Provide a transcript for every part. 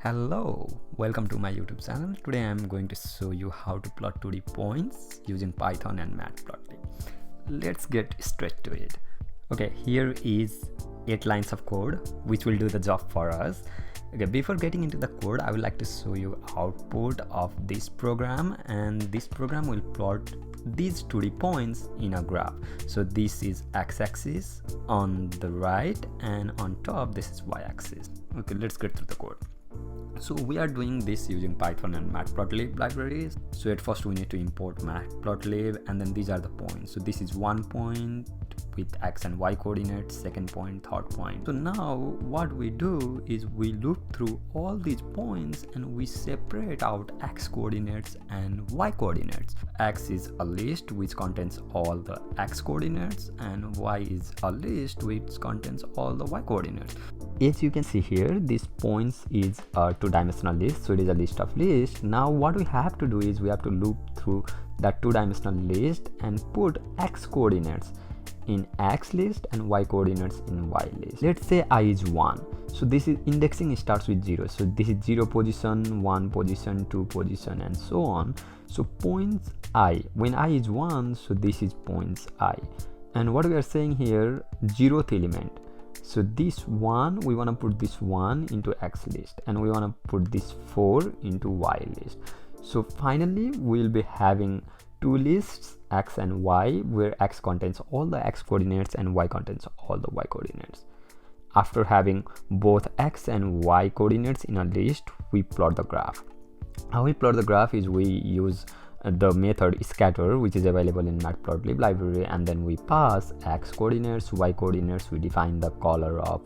Hello, welcome to my YouTube channel. Today I am going to show you how to plot 2D points using Python and Matplotlib. Let's get straight to it. Okay, here is 8 lines of code which will do the job for us. Okay, before getting into the code, I would like to show you output of this program, and this program will plot these 2D points in a graph. So this is x-axis on the right, and on top this is y-axis. Okay, let's get through the code. So we are doing this using Python and Matplotlib libraries. So at first we need to import Matplotlib, and then these are the points. So this is 1 point with x and y coordinates, second point, third point. So now what we do is we loop through all these points and we separate out x coordinates and y coordinates. X is a list which contains all the x coordinates, and y is a list which contains all the y coordinates. As you can see here, this points is a two-dimensional list, so it is a list of lists. Now what we have to do is we have to loop through that two-dimensional list and put x coordinates in x list and y coordinates in y list. Let's say I is 1, so this is indexing starts with 0, so this is 0 position, 1 position, 2 position, and so on. So points I, when I is 1, so this is points I, and what we are saying here, 0th element. So this 1, we want to put this 1 into x list, and we want to put this 4 into y list. So finally we'll be having two lists, x and y, where x contains all the x coordinates and y contains all the y coordinates. After having both x and y coordinates in a list, we plot the graph. How we plot the graph is we use the method scatter, which is available in Matplotlib library, and then we pass x coordinates, y coordinates, we define the color of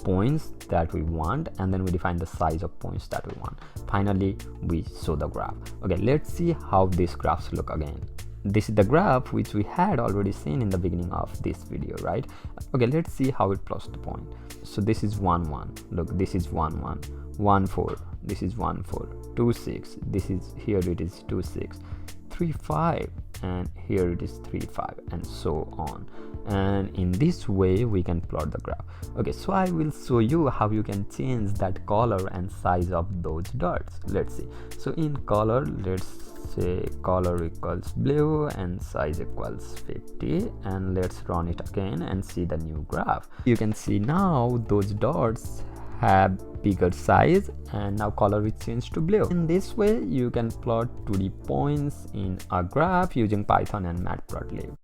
points that we want, and then we define the size of points that we want. Finally we show the graph. Okay, let's see how these graphs look again. This is the graph which we had already seen in the beginning of this video, right? Okay, let's see how it plots the point. So this is 1 1, look, this is 1 1, 1 4, this is 1 4, 2 6, this is, here it is 2 6, 3 5, and here it is 3 5, and so on. And in this way we can plot the graph. Okay, so I will show you how you can change that color and size of those dots. Let's see. So in color, let's say color equals blue and size equals 50, and let's run it again and see the new graph. You can see now those dots have bigger size, and now color is changed to blue. In this way you can plot 2D points in a graph using Python and Matplotlib.